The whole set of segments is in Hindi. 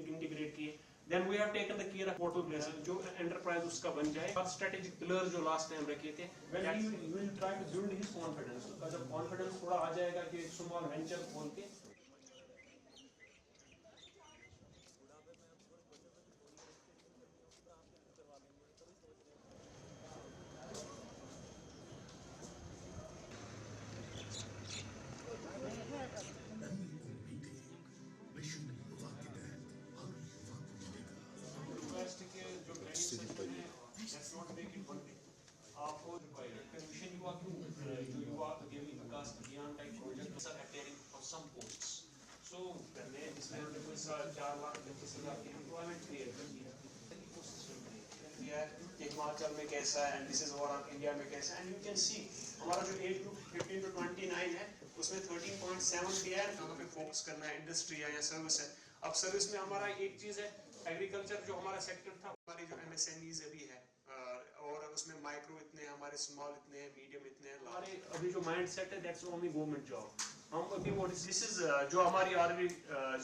इंटीग्रेट किए। Then we have taken the care of portal जो enterprise उसका बन जाए और strategic pillar जो last time रखे थे। Well, we will try to build his confidence। जब confidence थोड़ा आ जाएगा कि small venture खोल के आपको मिशन युवा जो युवा विकास अभियान का एक project sir appearing for some posts so करने जिसमें हमने कोई 4,25,000 की एम्प्लॉयमेंट क्रिएट कर दिया है। हिमाचल में कैसा है and this is overall India में कैसा है एंड यू कैन सी हमारा जो एज ग्रुप 15 to 29 है उसमें 13.7 दिया है कहाँ पे फोकस करना है इंडस्ट्री है या सर्विस है। अब सर्विस में हमारा एक चीज है एग्रीकल्चर जो हमारा सेक्टर था हमारी जो MSMEs अभी है और उसमें माइक्रो इतने हमारे स्मॉल इतने हैं मीडियम इतने हैं हमारे अभी जो माइंड सेट है दैट्स ओनली गवर्नमेंट जॉब। हम अभी व्हाट इज दिस इज जो हमारी आरवी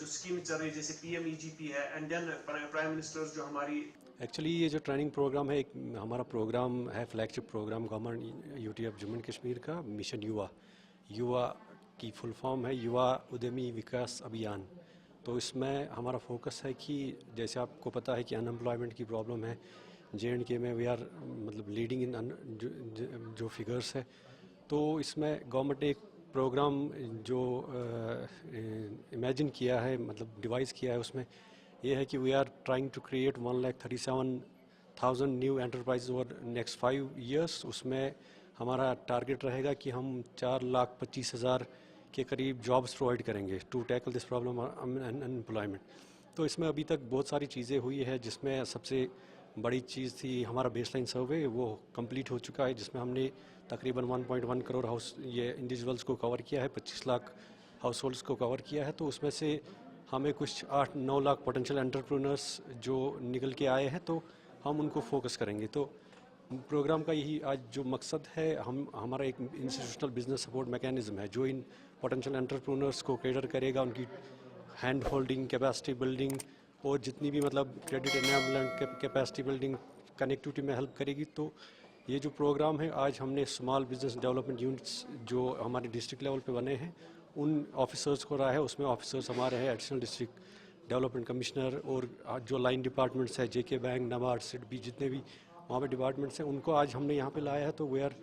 जो स्कीम चल रही है जैसे PMEGP है एंड देन प्राइम मिनिस्टर जो हमारी एक्चुअली ये जो ट्रेनिंग प्रोग्राम है एक हमारा प्रोग्राम है flagship program government UT of Jammu and Kashmir का मिशन युवा की फुल फॉर्म है युवा उद्यमी विकास अभियान। तो इसमें हमारा फोकस है कि जैसे आपको पता है कि अनएम्प्लॉयमेंट की प्रॉब्लम है JNK में वी आर मतलब लीडिंग इन जो फिगर्स है। तो इसमें गवर्नमेंट ने एक प्रोग्राम जो इमेजिन किया है मतलब डिवाइस किया है उसमें ये है कि we are trying to create 1,37,000 new enterprise over next 5 years। उसमें हमारा टारगेट रहेगा कि हम 4,25,000 के करीब जॉब्स प्रोवाइड करेंगे to tackle this problem unemployment. तो इसमें अभी तक बहुत सारी चीज़ें हुई है जिसमें सबसे बड़ी चीज़ थी हमारा बेसलाइन सर्वे वो कंप्लीट हो चुका है जिसमें हमने तकरीबन 1.1 करोड़ हाउस ये इंडिविजुअल्स को कवर किया है 25 लाख हाउस होल्ड्स को कवर किया है। तो उसमें से हमें कुछ 8-9 लाख पोटेंशियल एंटरप्रेन्योर्स जो निकल के आए हैं तो हम उनको फोकस करेंगे। तो प्रोग्राम का यही आज जो मकसद है हमारा एक इंस्टीट्यूशनल बिजनेस सपोर्ट मैकेनिज्म है जो इन पोटेंशियल एंटरप्रेन्योर्स को कैटर करेगा उनकी हैंड होल्डिंग कैपेसिटी बिल्डिंग और जितनी भी मतलब credit enablement capacity building connectivity में हेल्प करेगी। तो ये जो प्रोग्राम है आज हमने स्मॉल बिजनेस डेवलपमेंट यूनिट्स जो हमारे डिस्ट्रिक्ट लेवल पे बने हैं उन ऑफिसर्स को रहा है उसमें ऑफिसर्स हमारे हैं एडिशनल डिस्ट्रिक्ट डेवलपमेंट कमिश्नर और जो लाइन डिपार्टमेंट्स है JK बैंक NABARD SIDBI जितने भी वहाँ पे डिपार्टमेंट्स हैं उनको आज हमने यहाँ पे लाया है। तो we are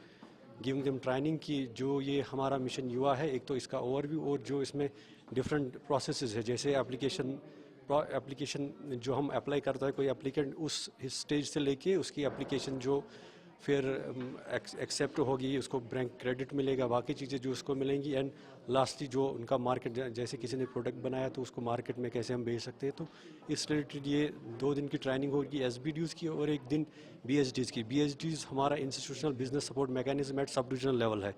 giving them training की जो ये हमारा मिशन युवा है एक तो इसका ओवरव्यू और जो इसमें डिफरेंट प्रोसेसेस है जैसे एप्लीकेशन जो हम अप्लाई करता है कोई एप्लीकेंट उस स्टेज से लेके उसकी एप्लीकेशन जो फिर एक्सेप्ट होगी उसको बैंक क्रेडिट मिलेगा बाकी चीज़ें जो उसको मिलेंगी एंड लास्टली जो उनका मार्केट जैसे किसी ने प्रोडक्ट बनाया तो उसको मार्केट में कैसे हम बेच सकते हैं। तो इस रिलेटेड ये 2 दिन की ट्रेनिंग होगी SBDUs की और एक दिन BSDs की। BSDs हमारा institutional business support mechanism at sub divisional level है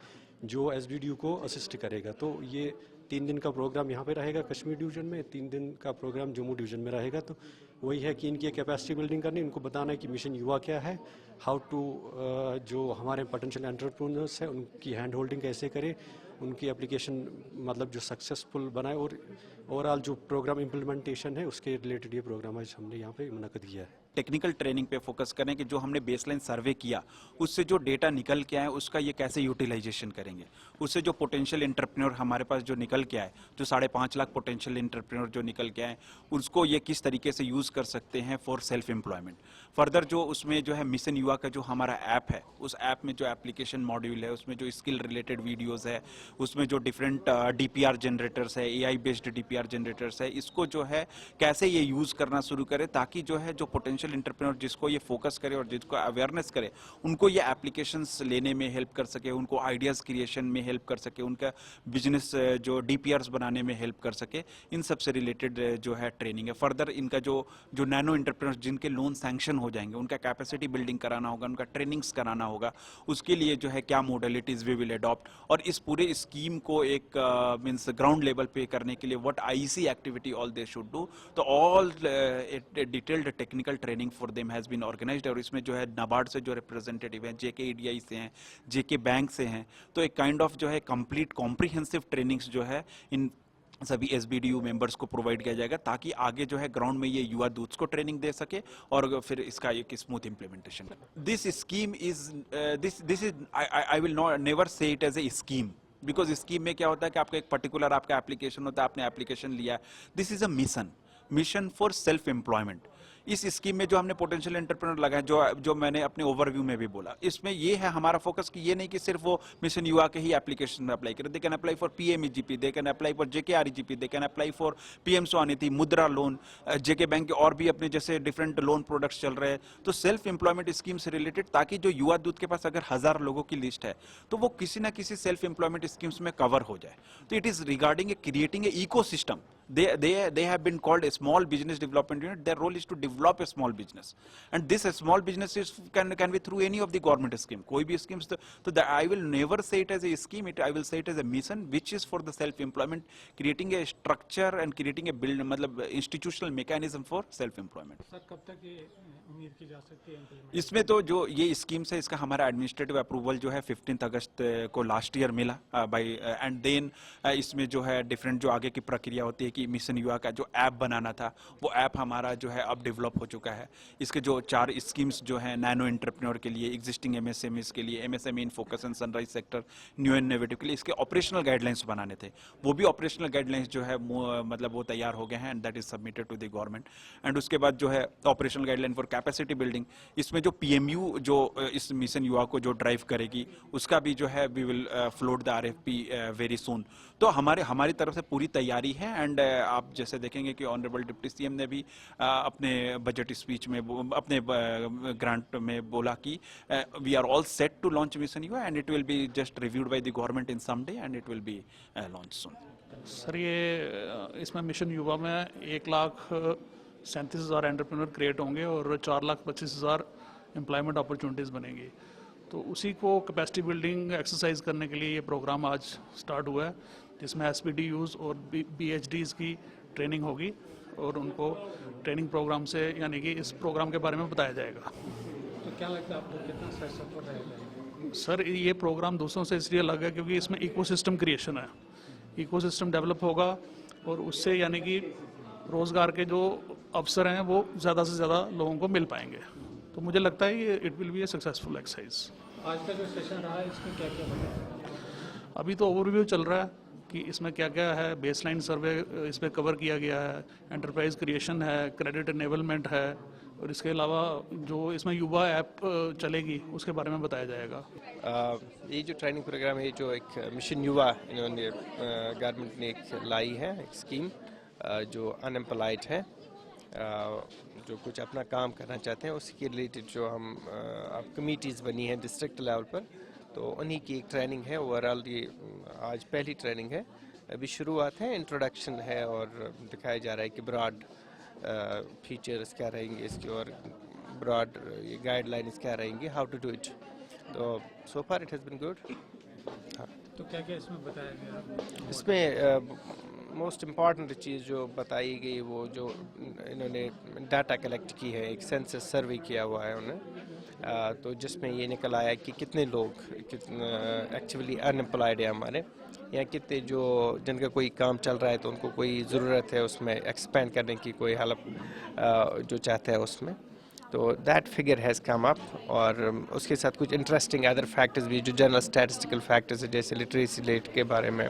जो SBDU को असिस्ट करेगा। तो ये 3 दिन का प्रोग्राम यहाँ पे रहेगा कश्मीर डिवीजन में 3 दिन का प्रोग्राम जम्मू डिवीजन में रहेगा। तो वही है कि इनकी कैपेसिटी बिल्डिंग करनी इनको बताना है कि मिशन युवा क्या है हाउ टू जो हमारे पोटेंशियल एंटरप्रेन्योर्स हैं उनकी हैंड होल्डिंग कैसे करें उनकी एप्लीकेशन मतलब जो सक्सेसफुल बनाए और ओवरऑल जो प्रोग्राम इम्प्लीमेंटेशन है उसके रिलेटेड ये प्रोग्राम आज हमने यहाँ पे मुनक़द किया है। टेक्निकल ट्रेनिंग पे फोकस करें कि जो हमने बेसलाइन सर्वे किया उससे जो डेटा निकल के आए उसका ये कैसे यूटिलाइजेशन करेंगे उससे जो पोटेंशियल एंटरप्रेन्योर हमारे पास जो निकल के आए जो 5.5 लाख पोटेंशियल एंटरप्रेन्योर जो निकल के आए उसको ये किस तरीके से यूज कर सकते हैं फॉर सेल्फ एम्प्लॉयमेंट। फर्दर जो उसमें जो है मिशन युवा का जो हमारा ऐप है उस ऐप में जो एप्लीकेशन मॉड्यूल है उसमें जो स्किल रिलेटेड वीडियोज है उसमें जो डिफरेंट DPR जनरेटर्स है AI बेस्ड DPR जनरेटर्स है इसको जो है कैसे ये यूज करना शुरू करे ताकि जो है जो पोटेंशियल एंटरप्रेन्योर जिसको ये फोकस करे और जिसको अवेयरनेस करे उनको ये एप्लीकेशंस लेने में हेल्प कर सके उनको आइडियाज क्रिएशन में हेल्प कर सके उनका बिजनेस जो DPRs बनाने में हेल्प कर सके। इन सबसे रिलेटेड जो है ट्रेनिंग है। फर्दर इनका जो नैनो एंटरप्रेन्योर जिनके लोन सैंक्शन हो जाएंगे उनका कैपेसिटी बिल्डिंग कराना होगा उनका ट्रेनिंग्स कराना होगा उसके लिए जो है क्या मोडेलिटीज वी विल अडॉप्ट और इस पूरे स्कीम को एक मींस ग्राउंड लेवल पे करने के लिए what IC activity all they should do. तो all detailed technical training for them has been organized और इसमें जो है NABARD से जो रिप्रेजेंटेटिव हैं JK EDI से हैं JK बैंक से हैं तो एक काइंड ऑफ जो है कंप्लीट कॉम्प्रिहेंसिव ट्रेनिंग्स जो है इन सभी SBDU मेंबर्स को प्रोवाइड किया जाएगा, ताकि आगे जो है ग्राउंड में ये युवा दूत को ट्रेनिंग दे सके और फिर इसका एक smooth implementation. This scheme is this is I will not never say it as a scheme, because scheme में क्या होता है कि आपका एक पर्टिकुलर आपका एप्लीकेशन होता है, आपने एप्लीकेशन लिया। This is a mission for self employment. इस स्कीम में जो हमने पोटेंशियल एंटरप्रेन्योर लगाए, जो मैंने अपने ओवरव्यू में भी बोला, इसमें ये है हमारा फोकस कि ये नहीं कि सिर्फ वो मिशन युवा के ही एप्लीकेशन में अप्लाई करें। They can apply for PMEGP, they can apply for JKREGP, they can apply for PM Svanidhi, मुद्रा लोन, JK बैंक के और भी अपने जैसे डिफरेंट लोन प्रोडक्ट्स चल रहे हैं। तो सेल्फ एम्प्लॉयमेंट स्कीम से रिलेटेड, ताकि जो युवा दूत के पास अगर 1000 लोगों की लिस्ट है तो वो किसी ना किसी सेल्फ एम्प्लॉयमेंट स्कीम्स में कवर हो जाए। तो it is regarding creating a ecosystem. They have been called a small business development unit. Their role is to develop a small business, and this small business can be through any of the government scheme. कोई भी schemes तो I will never say it as a scheme. I will say it as a mission, which is for the self employment, creating a structure and creating a मतलब institutional mechanism for self employment. Sir कब तक ये उम्मीद की जा सकती है implement? इसमें तो जो ये स्कीम्स है, इसका हमारा एडमिनिस्ट्रेटिव अप्रूवल जो है 15 अगस्त को लास्ट ईयर मिला बाय, एंड देन इसमें जो है डिफरेंट जो आगे की प्रक्रिया होती है कि मिशन युवा का जो ऐप बनाना था, वो ऐप हमारा जो है अब डेवलप हो चुका है। इसके जो 4 स्कीम्स जो है नैनो एंटरप्रेन्योर के लिए, एग्जिस्टिंग MSMEs के लिए, MSME in focus and sunrise sector, new innovative के लिए, इसके ऑपरेशनल गाइडलाइंस बनाने थे। वो भी ऑपरेशनल गाइडलाइंस जो है मतलब वो तैयार हो गए हैं, and that is submitted to the government. And उसके बाद जो है operational guideline for capacity building, इसमें जो PMU जो इस मिशन युवा को जो ड्राइव करेगी, उसका भी जो है we will float the RFP very soon. तो हमारी तरफ से पूरी तैयारी है। एंड आप जैसे देखेंगे कि ऑनरेबल डिप्टी CM ने भी अपने बजट स्पीच में अपने ग्रांट में बोला कि we are all set to launch mission Yuva, and it will be just reviewed by the government in some day, and it will be launch soon. Sir ये इसमें मिशन युवा में 1,37,000 एंटरप्रेन्योर क्रिएट होंगे और 4,25,000 एम्प्लॉयमेंट अपॉर्चुनिटीज़ बनेंगी। तो उसी को कैपेसिटी बिल्डिंग एक्सरसाइज करने के लिए ये प्रोग्राम आज स्टार्ट हुआ है, जिसमें SBDUs और BHDs की ट्रेनिंग होगी और उनको ट्रेनिंग प्रोग्राम से यानी कि इस प्रोग्राम के बारे में बताया जाएगा। तो क्या लगता है आपको कितना सक्सेसफुल रहेगा? सर ये प्रोग्राम दूसरों से इसलिए अलग है क्योंकि इसमें इकोसिस्टम क्रिएशन है। इकोसिस्टम डेवलप होगा और उससे यानी कि रोज़गार के जो अवसर हैं वो ज़्यादा से ज़्यादा लोगों को मिल पाएंगे। तो मुझे लगता है ये it will B A successful exercise. आज का जो सेशन रहा है इसमें क्या क्या बना? अभी तो ओवरव्यू चल रहा है कि इसमें क्या क्या है, बेसलाइन सर्वे इस पर कवर किया गया है, एंटरप्राइज क्रिएशन है, क्रेडिट इनेबलमेंट है, और इसके अलावा जो इसमें युवा ऐप चलेगी उसके बारे में बताया जाएगा। ये जो ट्रेनिंग प्रोग्राम है, जो एक मिशन युवा इन्होंने गवर्नमेंट ने एक लाई है, एक स्कीम जो अनएम्प्लॉयड है, जो कुछ अपना काम करना चाहते हैं, उसके रिलेटेड जो हम अब कमिटीज़ बनी हैं डिस्ट्रिक्ट लेवल पर, तो उन्हीं की एक ट्रेनिंग है। ओवरऑल ये आज पहली ट्रेनिंग है, अभी शुरुआत है, इंट्रोडक्शन है और दिखाया जा रहा है कि ब्रॉड फीचर्स क्या रहेंगे इसके और ब्रॉड ये गाइडलाइंस क्या रहेंगी, हाउ टू डू इट। तो so far it has been good. हाँ, तो क्या क्या इसमें बताया गया? इसमें मोस्ट इम्पॉर्टेंट चीज़ जो बताई गई वो जो इन्होंने डाटा कलेक्ट की है, एक सेंसस सर्वे किया हुआ है उन्होंने, तो जिसमें ये निकल आया कि कितने लोग एक्चुअली अनएम्प्लॉयड है हमारे, या कितने जो जिनका कोई काम चल रहा है तो उनको कोई ज़रूरत है उसमें एक्सपेंड करने की, कोई हेल्प जो चाहता है उसमें, तो that figure has come up. और उसके साथ कुछ इंटरेस्टिंग अदर फैक्टर्स भी, जो जनरल स्टैटिस्टिकल फैक्टर्स है, जैसे लिटरेसी रेट के बारे में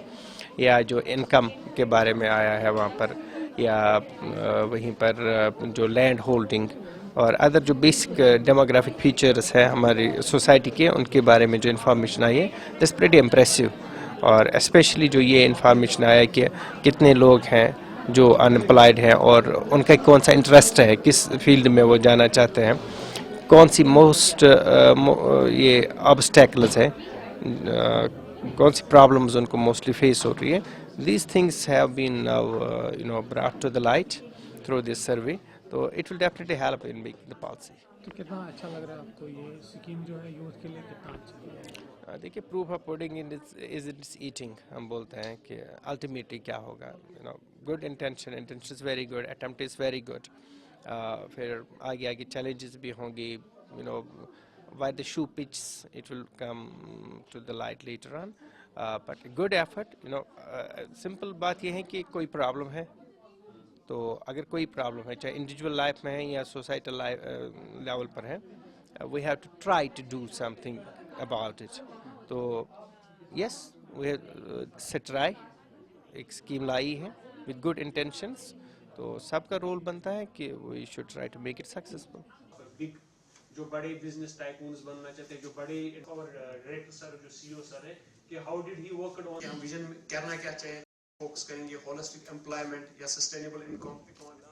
या जो इनकम के बारे में आया है वहाँ पर, या वहीं पर जो लैंड होल्डिंग और अदर जो बेसिक डेमोग्राफिक फीचर्स हैं हमारी सोसाइटी के, उनके बारे में जो इन्फॉर्मेशन आई है, दैट्स प्रीटी इम्प्रेसिव। और स्पेशली जो ये इन्फॉर्मेशन आया कि कितने लोग हैं जो अनएम्प्लॉयड हैं और उनका कौन सा इंटरेस्ट है, किस फील्ड में वो जाना चाहते हैं, कौन सी मोस्ट ये ऑब्स्टेकल्स हैं, कौन सी प्रॉब्लम्स उनको मोस्टली फेस हो रही है। These things have been now brought to the light through this survey, तो it will definitely help in making the policy. तो कितना अच्छा लग रहा है आपको ये स्कीम जो है यूथ के लिए, कितना अच्छा है? देखिए, proof of pudding is its eating, हम बोलते हैं कि अल्टीमेटली क्या होगा, good intention is very good, attempt is very good, फिर आगे आगे चैलेंजेस भी होंगी, why the shoe pinch, it will come to the light later on. But good effort, simple बात यह है कि कोई प्रॉब्लम है तो अगर कोई प्रॉब्लम है चाहे इंडिविजुअल लाइफ में है या सोसाइटल लेवल पर है, we have to try to do something about it. तो यस, वी से ट्राई एक स्कीम लाई है विद गुड इंटेंशंस, तो सबका रोल बनता है कि we should try to make it successful. Big जो बड़े बिजनेस टाइकून्स बनना चाहते हैं, जो बड़े और डायरेक्टर सर जो सीईओ सर है, कि how did he work on हम विजन करना क्या चाहिए, फोकस करेंगे होलिस्टिक एम्प्लॉयमेंट या सस्टेनेबल इनकम इकोनॉमी.